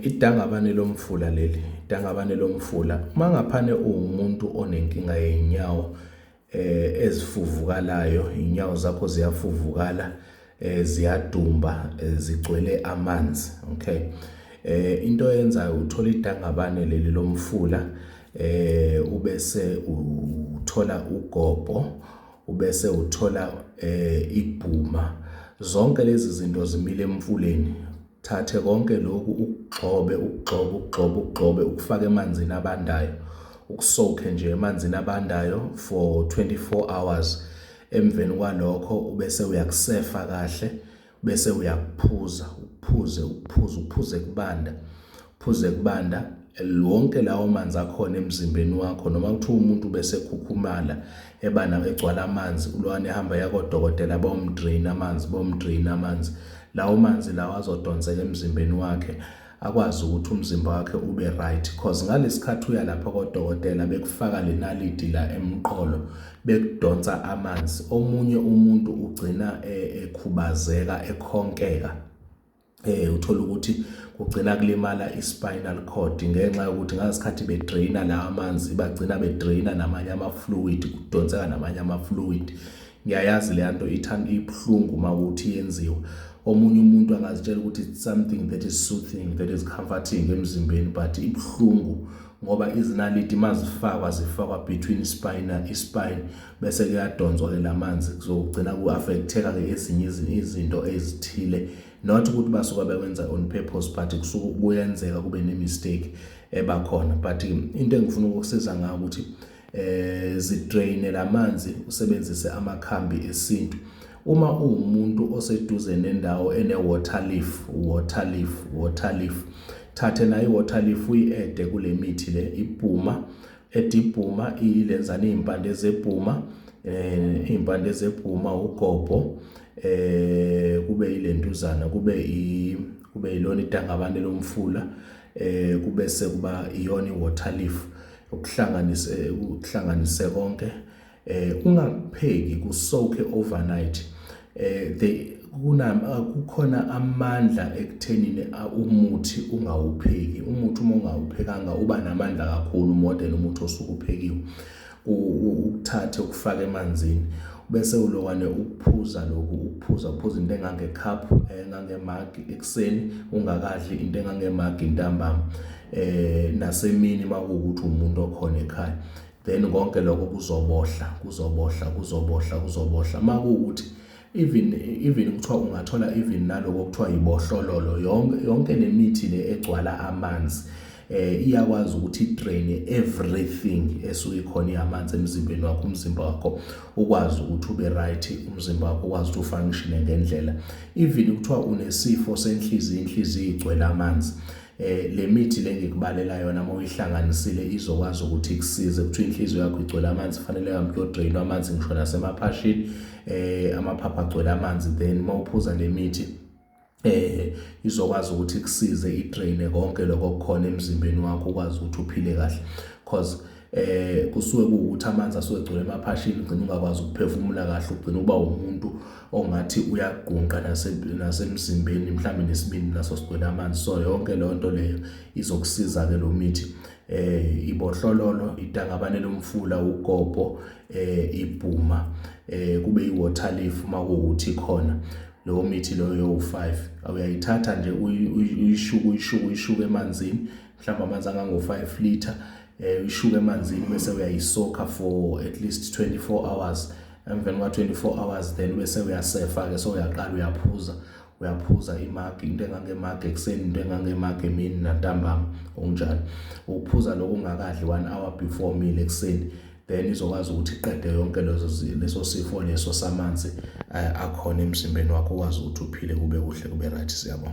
Idangabane lomfula idangabane lomfula mangaphane uwumuntu onenkinga yeinyawo ezifuvukalayo, inyawo zakho ziyafuvukala, ziyadumba, zigcwele amanzi, okay. Into eyenzayo uthola idangabane leli lomfula, ubese uthola ugobho, ubese uthola ibhuma. Zonke lezi zinto zimile emfuleni. Thathe konke lokhu ugxobe ukufake emanzini abandayo, ukusokhe nje emanzini abandayo for 24 hours. Emveni kwalokho ubese uyakusefa kahle, bese uyakuphuza, uphuze kubanda, wonke lawo manzi akhona emzimbeni wakho. Noma kuthiwa umuntu bese khukhumala egcwala amanzi, ulwane ehamba yakodokotela bomdrain amanzi, lawo manzi lawo azodonseka emzimbeni wakhe, akwazi ukuthi umzimba wakhe ube right. Because ngalesikhathi uya lapha kodokotela bekufaka lenaliti la emqolo, bekudonsa amanzi, omunye umuntu ugcina ekhubazeka, ekhonkeka, uthola ukuthi kugcina kulimala i-spinal cord ngenxa yokuthi ngalesikhathi bedraina la amanzi bagcina bedraina namanye ama-fluid, kudonseka namanye ama-fluid. Ngiyayazi le nto ibuhlungu makuthi yenziwa. Omunye umuntu angazitshela ukuthi it's something that is soothing, that is comforting emzimbeni, but ibuhlungu ngoba izinaliti zifakwa between ispine bese kuyadonswa ke lamanzi, kuzogcina ku-affecteka ke ezinye izinto ezithile. Not ukuthi basuka bekwenza on purpose, but kusuka kuyenzeka kube ne-mistake ebakhona. But into engifuna ukukusiza ngayo ukuthi zidraine lamanzi, usebenzise amakhambi esintu. Uma uwumuntu oseduze nendawo ene-water leaf, thathe nayo i-water leaf uyi-ede kule mithi le, ibhuma, ibhuma, ilenzana iy'mpande zebhuma, ugobho, kube ilentuzana, kube ilona idangabane lomfula, kube sekuba iyona i-water leaf, ukuhlanganise konke. Ungakupheki, kusoke overnight. Kukhona amandla ekuthenini umuthi ungawupheki. Umuthi uma ungawuphekanga uba namandla kakhulu more than umuthi osuke uphekiwe. Ukuthathe ukufake emanzini bese ulokwane ukuphuza into engange-cup, engangemagi ekuseni ungakadli, into engangemagi ntambama, nasemini makuwukuthi umuntu okhona ekhaya. Then konke lokho kuzobohla. Makuwukuthi even kuthiwa ungathola even naloko kuthiwa ibohlololo, yonke lemithi le egcwala amanzi iyakwazi ukuthi idraine everything esuke ikhona yamanzi emzimbeni wakho, umzimba wakho ukwazi ukuthi ube right, umzimba wakho ukwazi ukuthi ufunction ngendlela. Even kuthiwa unesifo senhliziyo, inhliziyo igcwele amanzi, le mithi le ngikubalela yona uma uyihlanganisile izokwazi ukuthi ikusize. Kuthiwa inhliziyo yakho igcwele amanzi, kufanele uyodrainwa amanzi ngisho nasemaphashini, amaphaphu agcwele amanzi. Then mawuphuza le mithi izokwazi ukuthi kusize idraine konke lokho okukhona emzimbeni wakho, ukwazi ukuthi uphile kahle. Because kusuke kuwukuthi amanzi asuke egcwele emaphashini, ugcina ungakwazi ukuphefumula kahle, ugcina uba umuntu ongathi uyagqunqa nasemzimbeni, mhlawumbe nesibindi naso sigcwele amanzi. So yonke leyo nto leyo izokusiza ke lo mithi, ibohlololo, idangabane lomfula, ugobho, ibhuma, kube i-water leaf makuwukuthi ikhona. Leyo mithi leyo yo-5 uyayithatha nje uyishuke emanzini, mhlawumbe amanzi angango-5 litha, uyishuke emanzini bese uyayisoka for at least 24 hours. Emveni kwa-24 hours then bese uyasefa-ke, so uyaqala uyaphuza imagi, into engangemagi ekuseni, into engangemagi emini nantambama, onjalo. Ukuphuza lokho ungakadli 1 hour before meal ekuseni, then izokwazi ukuthi iqede yonke leso sifo leso samanzi akhona emzimbeni wakho, ukwazi ukuthi uphile kube kuhle, kube right. Siyabonga.